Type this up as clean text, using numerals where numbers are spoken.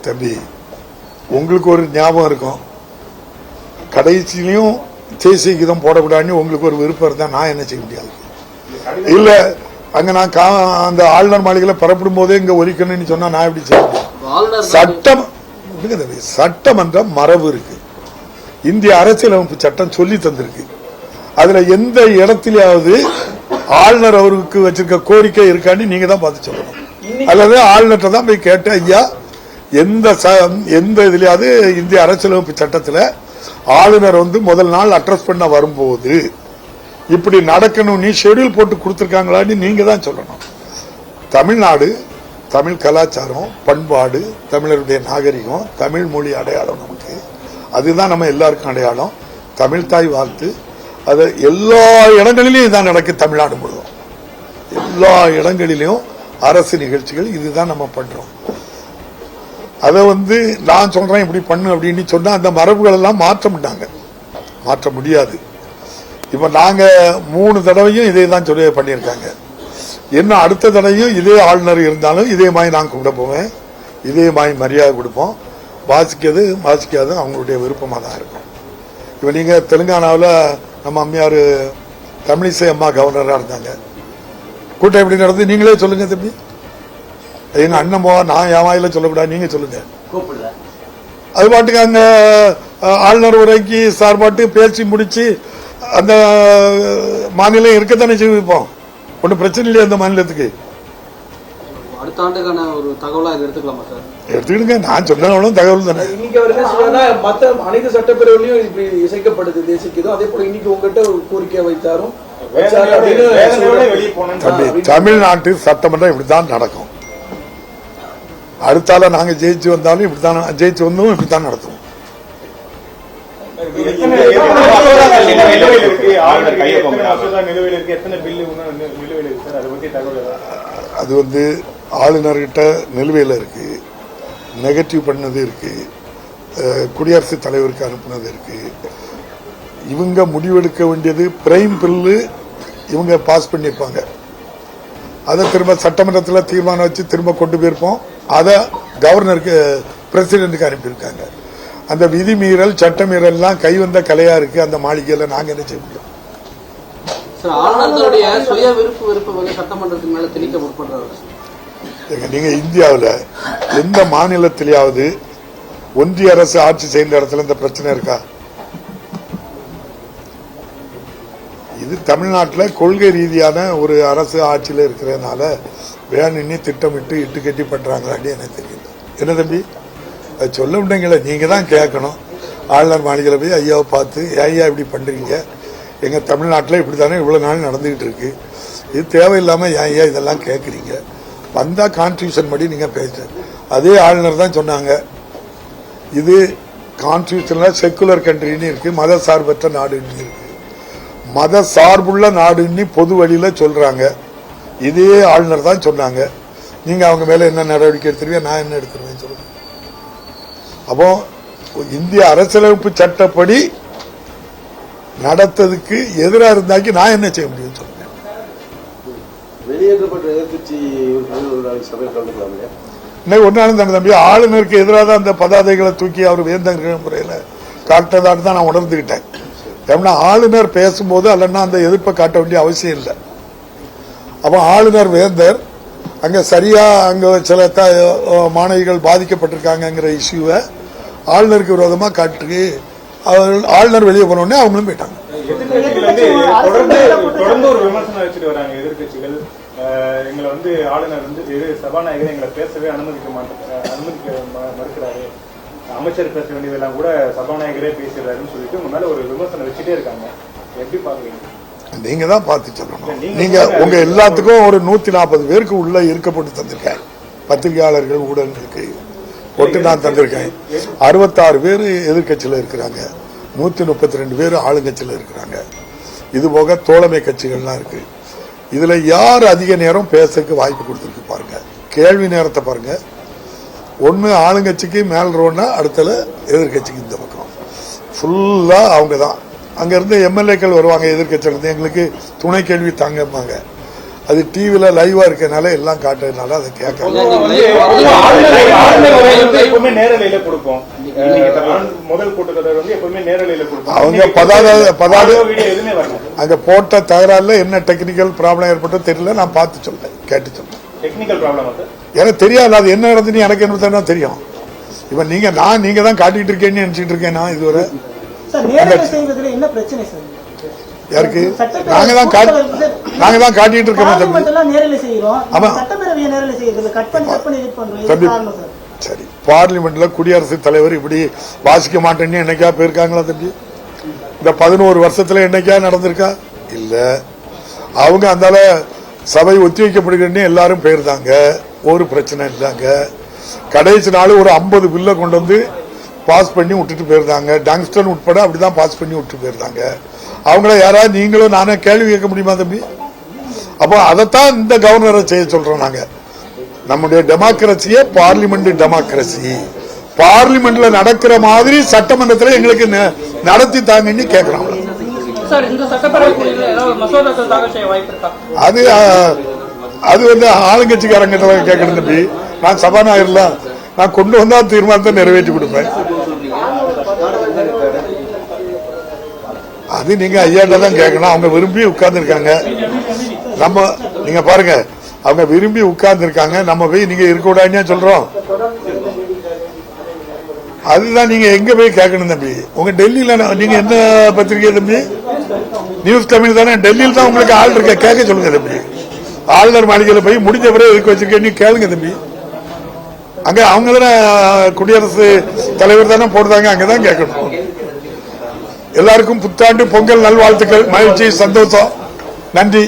தம்பி, உங்களுக்கு ஒரு ஞாபகம் இருக்கும், கடைசியிலையும் தேசிய கீதம் போடக்கூடாதுன்னு உங்களுக்கு ஒரு விருப்பம் இருந்தா நான் என்ன செய்ய முடியாது. இல்ல அங்க நான் அந்த ஆளுநர் மாளிகையில பரப்பிடும் போதே இங்க ஒலிக்கணும்னு சொன்னா நான் எப்படி செய்ய முடியும்? சட்டமன்றம் மரபு இருக்கு, இந்திய அரசியலமைப்பு சட்டம் சொல்லி தந்திருக்கு. அதுல எந்த இடத்திலாவது ஆளுநர் அவருக்கு வச்சிருக்க கோரிக்கை இருக்கான்னு நீங்க தான் பார்த்து சொல்லணும். அல்லது ஆளுநர்கிட்ட தான் போய் கேட்டு, ஐயா எந்த இதுலயாவது இந்திய அரசியலமைப்பு சட்டத்துல ஆளுநர் முதல் நாள் அட்ரஸ் பண்ண வரும்போது இப்படி நடக்கணும் நீ ஷெட்யூல் போட்டு கொடுத்திருக்காங்களான்னு நீங்க தான் சொல்லணும். தமிழ்நாடு தமிழ் கலாச்சாரம், பண்பாடு, தமிழருடைய நாகரிகம், தமிழ் மொழி அடையாளம் நமக்கு, அதுதான் நம்ம எல்லாருக்கும் அடையாளம். தமிழ் தாய் வாழ்த்து, அது எல்லா இடங்களிலும் இதான் நடக்கு. தமிழ்நாடு முழுவதும் எல்லா இடங்களிலும் அரசு நிகழ்ச்சிகள் இதுதான் நம்ம பண்றோம். அதை நான் சொல்றேன் இப்படி பண்ணு அப்படின்னு சொன்னா அந்த மரபுகள் எல்லாம் மாற்ற முடியாது. இப்ப நாங்க 3 தடவையும் இதே தான் சொல்லி பண்ணியிருக்காங்க. இன்னும் அடுத்த தடவையும் இதே ஆளுநர் இருந்தாலும் இதே மாதிரி நான் கூப்பிட போவேன், இதே மாதிரி மரியாதை கொடுப்போம். வாசிக்காது அவங்களுடைய விருப்பமாக தான் இருக்கும். இப்ப நீங்க தெலுங்கானாவில் நம்ம அம்மையார் தமிழிசை அம்மா கவர்னரா இருந்தாங்க, கூட்டம் எப்படி நடந்து நீங்களே சொல்லுங்க தம்பி. எங்க அண்ணன் போவா, நான் என் வாயில சொல்லக்கூடாது, நீங்க சொல்லுங்க. அது பாட்டுக்கு அங்க ஆளுநர் உரைக்கு சார்பாட்டு பேசி முடிச்சு அந்த மாநிலம் இருக்கத்தானே செய்வோம், ஒன்றும் பிரச்சனை இல்லையா அந்த மாநிலத்துக்கு. அடுத்த ஆண்டுக்கான ஒரு தகவலா எடுத்துக்கலாமா சார்? எடுத்துக்கிடுங்க, நான் சொன்ன தகவல் தானே. இன்னைக்கு மற்ற அனைத்து சட்டப்பேரவையிலும் இப்படி இசைக்கப்படுது தேசிக்குதோ, அதே போல இன்னைக்கு உங்ககிட்ட ஒரு கோரிக்கை வைத்தாரும். தமிழ்நாட்டு சட்டமன்றம் இப்படித்தான் நடக்கும். அடுத்தால நாங்க ஜெயிச்சு வந்தாலும் இப்படித்தான், ஜெயிச்சு வந்தோம் இப்படித்தான் நடத்துவோம். அது ஆளுநர்கிட்ட நிலுவையில் இருக்கு, நெகட்டிவ் பண்ணது இருக்கு, குடியரசுத் தலைவருக்கு அனுப்புனது இருக்கு. இவங்க முடிவெடுக்க வேண்டியது பிரைம் பில்லு இவங்க பாஸ் பண்ணிருப்பாங்க, அதை திரும்ப சட்டமன்றத்தில் தீர்மானம் வச்சு திரும்ப கொண்டு போயிருப்போம். அதை கவர்னருக்கு பிரசிடென்ட்டுக்கு அனுப்பியிருக்காங்க. அந்த விதி மீறல் சட்ட மீறல்லாம் கை வந்த கலையா இருக்கு அந்த மாளிகையில. நாங்க என்ன செய்ய முடியும்? நீங்க இந்தியாவில் எந்த மாநிலத்திலேயாவது ஒன்றிய அரசு ஆட்சி செய்த இடத்துல இந்த பிரச்சனை இருக்கா? இது தமிழ்நாட்டில் கொள்கை ரீதியான ஒரு அரசு ஆட்சியில் இருக்கிறதுனால வேணும்னு திட்டமிட்டு இட்டு கட்டி பண்றாங்களான்னு எனக்கு தெரியல. என்ன தம்பி, அது சொல்ல விட்டீங்களே, நீங்க தான் கேட்கணும். ஆளுநர் மாளிகையில் போய் ஐயாவை பார்த்து, ஐயா இப்படி பண்றீங்க, எங்க தமிழ்நாட்டில் இப்படித்தானே இவ்வளவு நாள் நடந்துகிட்டு இருக்கு, இது தேவையில்லாம ஐயா இதெல்லாம் கேட்கறீங்க, வந்தா கான்ஸ்டியூஷன் படி நீங்க பேச. அதே ஆளுநர் தான் சொன்னாங்க, இது கான்ஸ்டியூஷன்ல செக்குலர் கண்ட்ரின்னு இருக்கு, மத சார்பற்ற நாடுன்னு இருக்கு. மத சார்புள்ள நாடுன்னு பொது வழியில சொல்றாங்க. இதே ஆளுநர் தான் சொன்னாங்க. நீங்க அவங்க மேல என்ன நடவடிக்கை எடுத்துருவீங்க, நான் என்ன எடுத்துருவேன் சொல்லுங்க. அப்போ இந்திய அரசியலமைப்பு சட்டப்படி நடத்ததுக்கு எதிராக இருந்தாக்கி நான் என்ன செய்ய முடியும் சொல்லுங்க. வெளியேற்றப்பட்ட எதிர்கட்சி இன்னைக்கு ஒன்னாலும் தானே தம்பி, ஆளுநருக்கு எதிராக அந்த பதாதைகளை தூக்கி அவர் வேந்தங்கிற முறையில காட்டுறதான்னு தான் நான் உணர்ந்துகிட்டேன். ஏன்னா ஆளுநர் பேசும்போது அல்லன்னா அந்த எதிர்ப்பை காட்ட வேண்டிய அவசியம் இல்லை. அப்போ ஆளுநர் வேந்தர் அங்க சரியா அங்க சில மாணவிகள் பாதிக்கப்பட்டிருக்காங்கிற இஷ்யூவை ஆளுநருக்கு விரோதமா காட்டு ஆளுநர் வெளியே போனோடனே அவங்களும் போயிட்டாங்க. தொடர்ந்து ஒரு விமர்சனம் வச்சுட்டு வராங்க எதிர்கட்சிகள். எங்களை ஆளுநர் சபாநாயகர் எங்களை பேசவே அனுமதிக்க மறுக்கிறாரு, அமைச்சர் பேச வேண்டியதெல்லாம் கூட சபாநாயகரே பேசுறாருன்னு சொல்லிட்டு உங்க மேல ஒரு விமர்சனம் வச்சுட்டே இருக்காங்க. எப்படி பாக்குறீங்க? நீங்க தான் பார்த்து சொல்லணும். நீங்க உங்க எல்லாத்துக்கும் ஒரு 140 பேருக்கு உள்ள இருக்கப்பட்டு தந்திருக்கேன். பத்திரிகையாளர்கள் ஊடகங்களுக்கு ஒட்டு நான் தந்திருக்கேன். 66 பேர் எதிர்கட்சியில் இருக்கிறாங்க, 132 பேர் ஆளுங்கட்சியில் இருக்கிறாங்க. இது போக தோழமை கட்சிகள்லாம் இருக்கு. இதுல யார் அதிக நேரம் பேசக்கு வாய்ப்பு கொடுத்திருக்கு பாருங்க. கேள்வி நேரத்தை பாருங்க. ஒன்னு ஆளுங்கட்சிக்கு மேல் ரோனா, அடுத்தல எதிர்கட்சிக்கு இந்த பக்கம் ஃபுல்லா அவங்க தான். அங்க இருந்து எம்எல்ஏக்கள் வருவாங்க எதிர்கட்சியில இருந்து, எங்களுக்கு துணை கேள்வி தாங்கப்பாங்க. அது டிவில லைவா இருக்கனால எல்லாம் காட்டுறதுனால அதை கேட்க எப்பவுமே நேரலையில கொடுப்போம். முதல் கூட்டத்தொடர் வந்து எப்பவுமே நேரலையில கொடுப்போம். அவங்க எதுவுமே வரல. அங்க போட்ட தகராறுல என்ன டெக்னிக்கல் ப்ராப்ளம் ஏற்பட்டோ தெரியல. நான் பார்த்து சொல்றேன், கேட்டு சொல்றேன். டெக்னிக்கல் ப்ராப்ளம் எனக்கு தெரியாது அது என்ன நடந்துன்னு எனக்கு என்ன தெரியும். இப்ப நீங்க தான் காட்டிட்டு இருக்கேன்னு நினைச்சிட்டு இருக்கேன். நான் இதுவரை யாருக்கு நாங்க தான் காட்டிட்டு இருக்கோம். சரி, பார்லிமெண்ட்ல குடியரசுத் தலைவர் இப்படி வாசிக்க மாட்டேன்னு என்னைக்கா போயிருக்காங்களா தம்பி? இந்த 11 வருஷத்துல என்னைக்கா நடந்திருக்கா? இல்ல. அவங்க அந்தால சபை ஒத்தி வைக்கப்படுகிறேன்னு எல்லாரும் போயிருந்தாங்க, ஒரு பிரச்சனை இல்லாங்க. கடைசி நாள் ஒரு 50 பில்ல கொண்டு வந்து பாஸ் பண்ணி விட்டுட்டு போயிருந்தாங்க. டங்ஸ்டன் உட்பட அப்படிதான் பாஸ் பண்ணி விட்டு போயிருந்தாங்க. அவங்கள யாராவது நீங்களும் நானே கேள்வி கேட்க முடியுமா தம்பி? அப்போ அதைத்தான் இந்த கவர்னரை செய்ய சொல்றோம். நாங்க நம்முடைய டெமோக்ரஸியே பார்லிமெண்ட் டெமோக்ரஸி. பார்லிமெண்ட்ல நடக்கிற மாதிரி சட்டமன்றத்தில் எங்களுக்கு நடத்தி தாங்கன்னு கேட்கிறோம். அது வந்து ஆளுங்கட்சிக்காரங்கிட்ட கேட்கணும் தம்பி. நான் சபாநாயகர்ல நான் கொண்டு வந்தா தீர்மானத்தை நிறைவேற்றி கொடுப்பேன். அது நீங்க ஐயாட்ட தான் கேட்கணும். அவங்க விரும்பி உட்கார்ந்து இருக்காங்க. நம்ம நீங்க பாருங்க, அவங்க விரும்பி உட்கார்ந்து இருக்காங்க. நம்ம போய் நீங்க இருக்கக்கூடாதுன்னு சொல்றோம். அதுதான் நீங்க எங்க போய் கேட்கணும் தம்பி. உங்க டெல்லியில நீங்க என்ன பத்திரிகை தம்பி? நியூஸ் தமிழ் தானே. டெல்லியில் தான் உங்களுக்கு ஆள் இருக்க, கேட்க சொல்லுங்க தம்பி. ஆளுநர் மாளிகையில போய் முடிஞ்ச பிறகு எதுக்கு வச்சிருக்கேன்னு கேளுங்க தம்பி. அங்க அவங்க தானே குடியரசு தலைவர் தானே போடுறாங்க, அங்கதான் கேட்கணும். எல்லாருக்கும் புத்தாண்டு பொங்கல் நல்வாழ்த்துக்கள். மகிழ்ச்சி, சந்தோஷம். நன்றி.